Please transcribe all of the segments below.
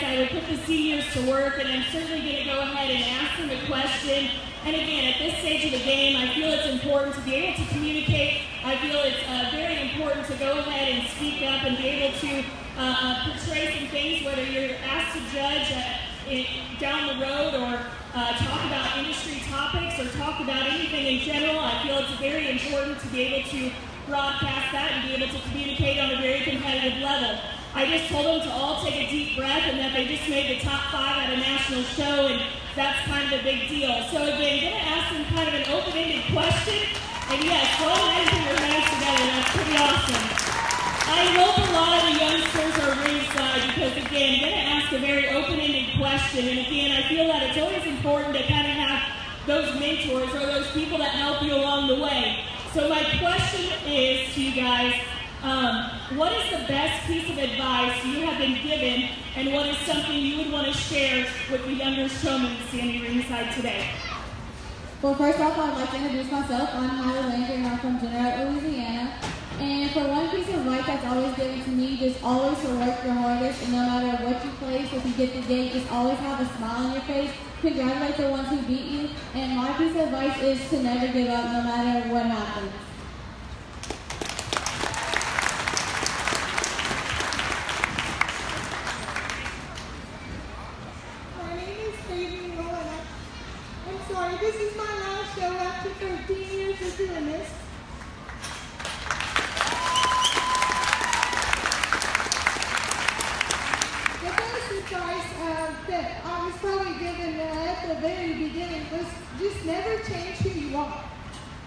I would put the seniors to work, and I'm certainly going to go ahead and ask them a question. And again, at this stage of the game, I feel it's important to be able to communicate. I feel it's very important to go ahead and speak up and be able to portray some things, whether you're asked to judge down the road or talk about industry topics or talk about anything in general. I feel it's very important to be able to broadcast that and be able to communicate on a very competitive level. I just told them to all take a deep breath and that they just made the top 5 at a national show, and that's kind of a big deal. So again, I'm going to ask them kind of an open-ended question. And yes, go ahead and put your hands together. That's pretty awesome. I hope a lot of the youngsters are ringside because, again, I'm going to ask a very open-ended question. And again, I feel that it's always important to kind of have those mentors or those people that help you along the way. So my question is to you guys, what is the best piece of advice you have been given, and what is something you would want to share with the younger showmen standing ringside today? Well, first off, I'd like to introduce myself. I'm Tyler Landry, and I'm from General, Louisiana. And for one piece of advice that's always given to me, just always to work your hardest, and no matter what you place, if you get the gate, just always have a smile on your face. Congratulate the ones who beat you. And my piece of advice is to never give up, no matter what happens. This is my last show after 13 years of doing this. The best advice that I was probably given at the very beginning was just never change who you are.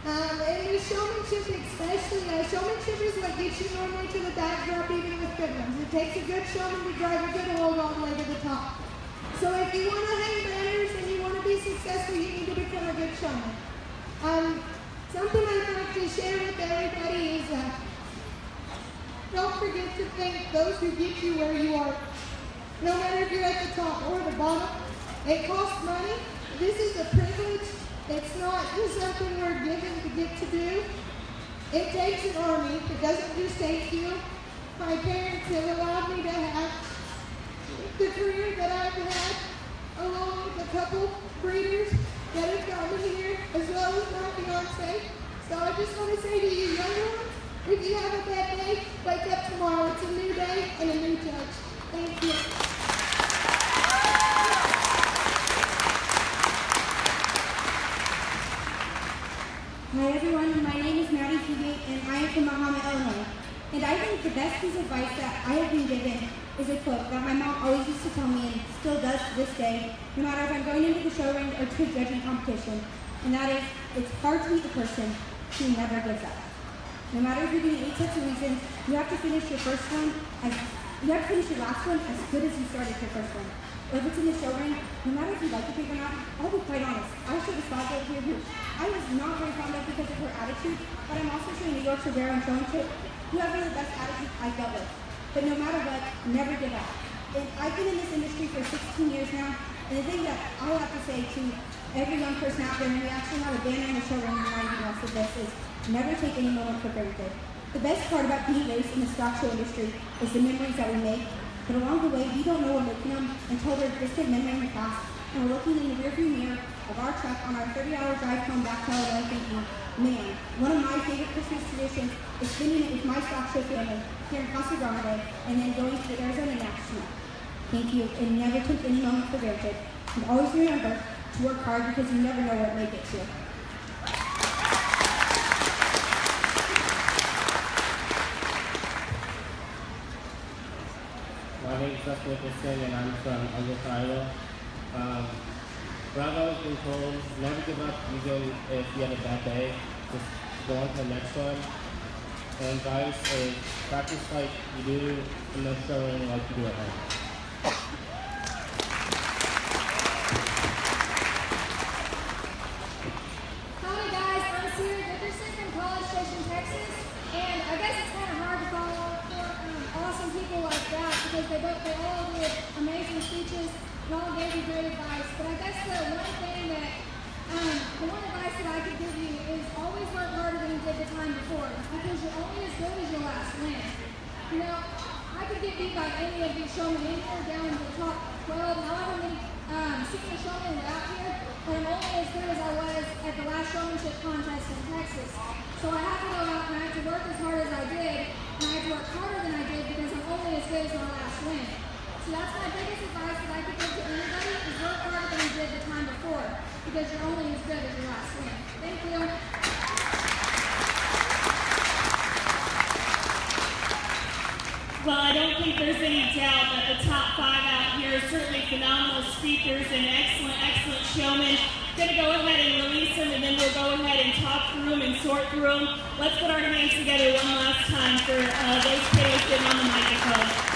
And with showmanship especially, showmanship is what gets you normally to the backdrop even with good ones. It takes a good showman to drive a good hold all the way to the top. So if you want to hang banners and you want to be successful, you need to become a good showman. Something I'd like to share with everybody is don't forget to thank those who get you where you are. No matter if you're at the top or the bottom, it costs money. This is a privilege. It's not just something we're given to get to do. It takes an army. It doesn't just take you. My parents have allowed me to have the career that I've had, along with a couple breeders that have got me here, as well as my fiance. So I just want to say to you younger ones, if you have a bad day, wake up tomorrow. It's a new day and a new judge. Thank you. Hi everyone, my name is Maddie Fugate and I am from Mahama, Illinois. And I think the best piece of advice that I have been given is a quote that my mom always used to tell me and still does to this day, no matter if I'm going into the show ring or to a judging competition. And that is, it's hard to be the person who never gives up. No matter if you're doing 8 sets of reasons, you have to finish your last one as good as you started your first one. Or if it's in the show ring, no matter if you like the pig or not, I'll be quite honest, I should have stopped over here who I was not very fond of because of her attitude, but I'm also sure New York's Rivera and Showmanship, who have really the best attitude I've dealt with. But no matter what, never give up. And I've been in this industry for 16 years now, and the thing that I'll have to say to every young person out there, and we actually have a banner in the show ring reminding us of this, is never take any moment for granted. The best part about being raised in the stock show industry is the memories that we make, but along the way, we don't know we're making them until they're just a memory in the past, and we're looking in the rearview mirror of our truck on our 30-hour drive home back to LA thinking, man, one of my favorite Christmas traditions is spending it with my stock show family here in Casa Grande and then going to the Arizona National. Thank you, and never take any moment for granted. And always remember to work hard because you never know what it may get to. My name is Justin Nicholson and I'm from Ohio. What I've always been told, never give up even if you have a bad day. Just go on to the next one. And guys, practice like you do in the show and like you do at home. Hi guys, I'm Sierra Dickerson from College Station, Texas. And I guess it's kind of hard to follow awesome people like that because they all did amazing speeches and all gave you great advice. But I guess the one advice that I could give you is always work harder than you did the time before because you're only as good as your last win. You know, I I could get beat by any of these showmen in here down in the top 12, however many senior showmen were out here, but I'm only as good as I was at the last showmanship contest in Texas. So I have to go out and I have to work as hard as I did, and I have to work harder than I did because I'm only as good as my last win. So that's my biggest advice that I could give to anybody is work harder than you did the time before because you're only as good as your last win. Thank you. Well, I don't think there's any doubt that the top 5 out here are certainly phenomenal speakers and excellent showmen. Going to go ahead and release them, and then we'll go ahead and talk through them and sort through them. Let's put our hands together one last time for those kiddos getting on the microphone.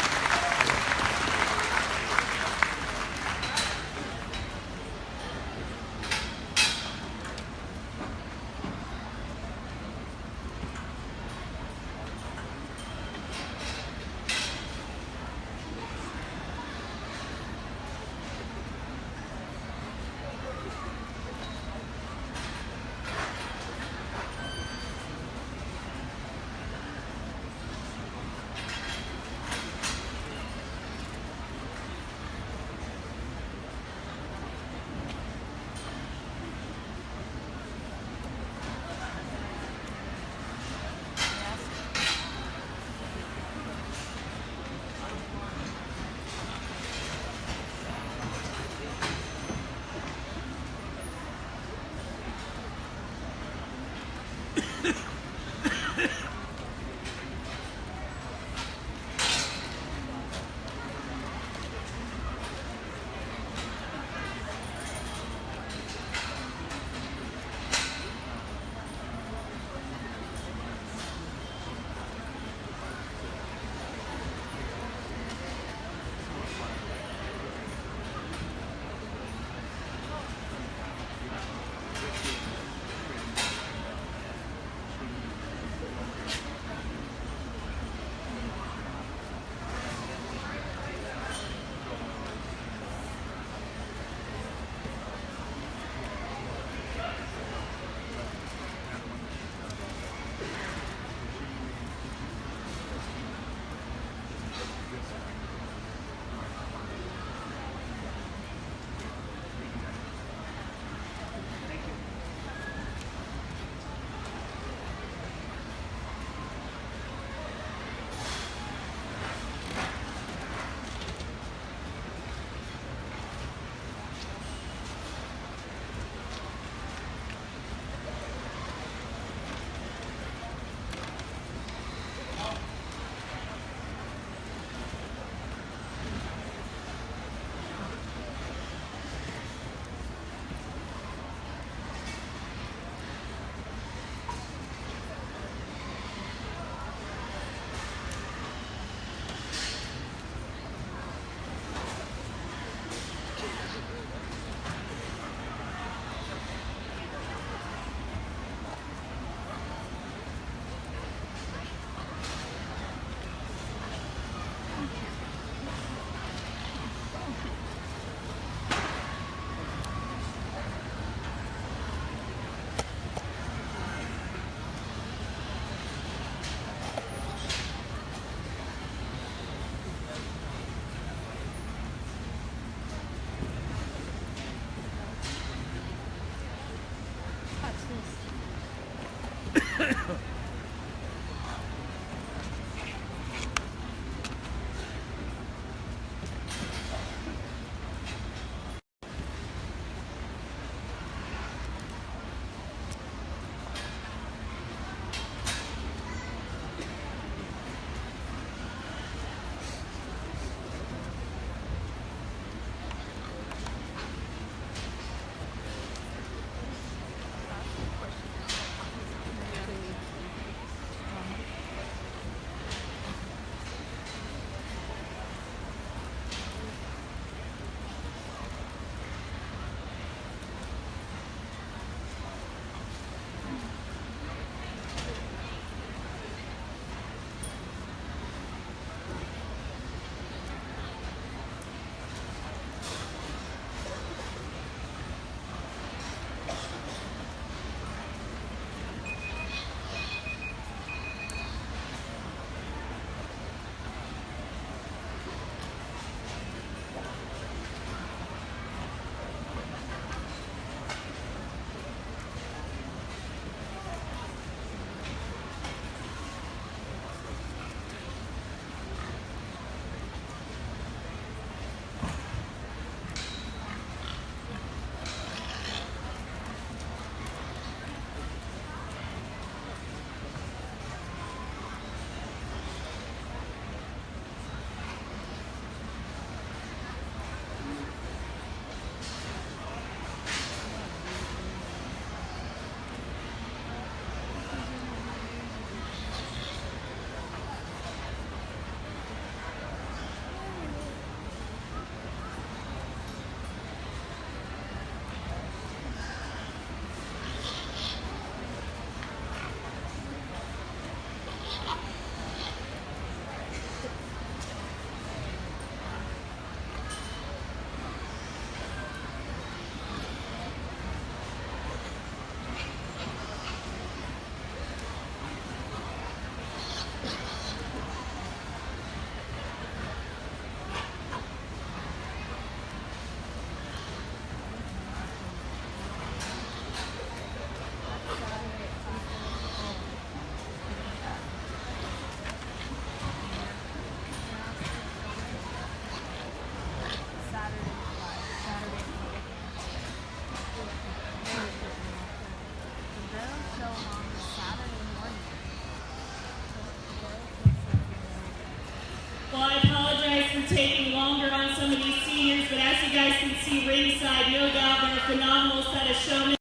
taking longer on some of these seniors, but as you guys can see ringside, no doubt they're a phenomenal set of showmen.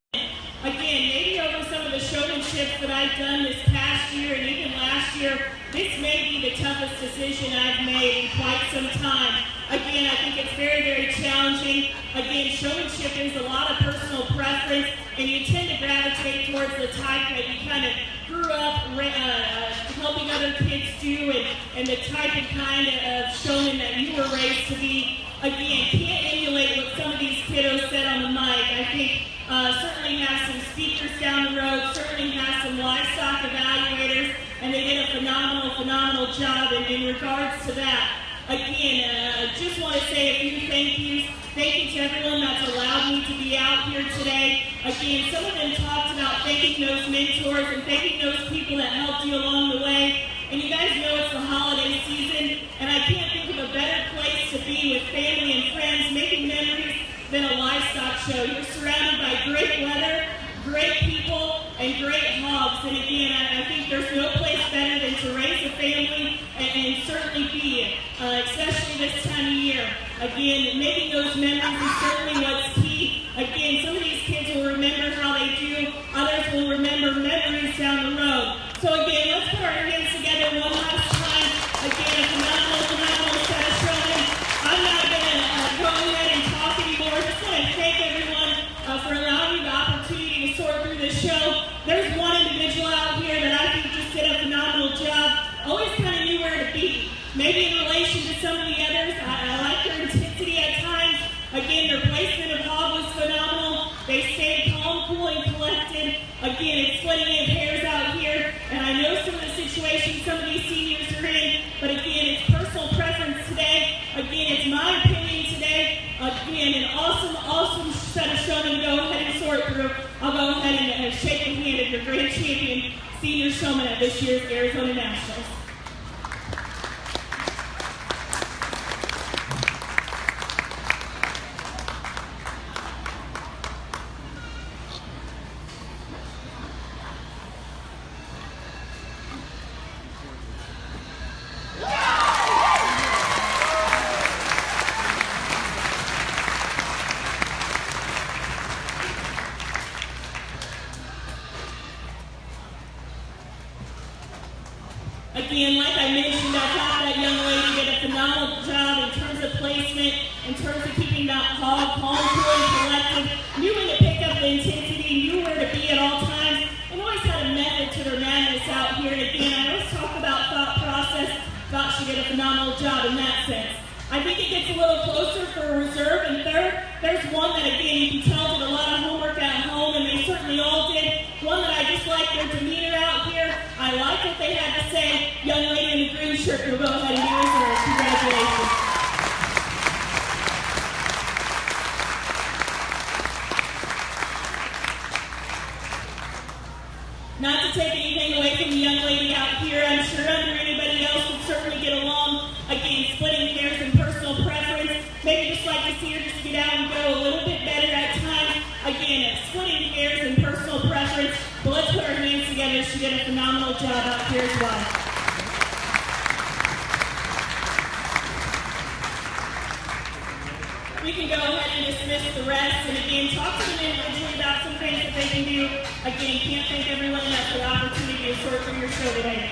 Again, maybe over some of the showmanships that I've done this past year and even last year, this may be the toughest decision I've made in quite some time. Again, I think it's very, very challenging. Again, showmanship is a lot of personal preference, and you tend to gravitate towards the type that you kind of grew up helping other kids do, and the type and kind of showman that you were raised to be. Again, can't emulate what some of these kiddos said on the mic. I think certainly have some speakers down the road, certainly have some livestock evaluators, and they did a phenomenal job in regards to that. Again, just want to say a few thank yous. Thank you to everyone that's allowed me to be out here today. Again, some of them talked about thanking those mentors and thanking those people that helped you along the way. And you guys know it's the holiday season, and I can't think of a better place to be with family and friends, making memories than a livestock show. You're surrounded by great weather, great people, and great hogs. And again, I think there's no place better than to raise a family and certainly be, especially this time of year. Again, making those memories is certainly what's key. Again, some of these kids will remember how they do, others will remember memories down the road. So again, let's put our hands together one last time. Again, a phenomenal set of showmen. I'm not going to go ahead and talk anymore. Just want to thank everyone for allowing me the opportunity to sort through this show. There's one individual out here that I think just did a phenomenal job. Always kind of knew where to be. Maybe in relation to some of the others, I like their intensity at times. Again, their placement of hog was phenomenal. They stayed calm, cool, and collected. Again, it's splitting in pairs out here, and I know some of the situations some of these seniors are in, but again, it's personal preference today. Again, it's my opinion today. Again, an awesome set of showmen to go ahead and sort through. I'll go ahead and shake the hand of your great champion, senior showman at this year's Arizona Nationals. Again, like I mentioned, I thought that young lady did a phenomenal job in terms of placement, in terms of keeping that hog calm, cool, and collected, knew when to pick up the intensity, knew where to be at all times, and always had a method to their madness out here. And again, I always talk about thought process, thought she did a phenomenal job in that sense. I think it gets a little closer for reserve and third. There's one that, again, you can tell did a lot of homework at home, and they certainly all did. One that I just like their demeanor out here. I like what they had to say. Young lady in the green shirt will go ahead and be reserved. Congratulations. Not to take anything away from the young lady out here, I'm sure under anybody else would certainly get along. Again, splitting hairs and personal preference. Maybe just like to see her just get out and go a little bit better at times. Again, splitting hairs and personal preference. But let's put our hands together. She did a phenomenal job out here as well. We can go ahead and dismiss the rest. And again, talk to them individually about some things that they can do. Again, can't thank everyone enough for the opportunity to sort through your show today.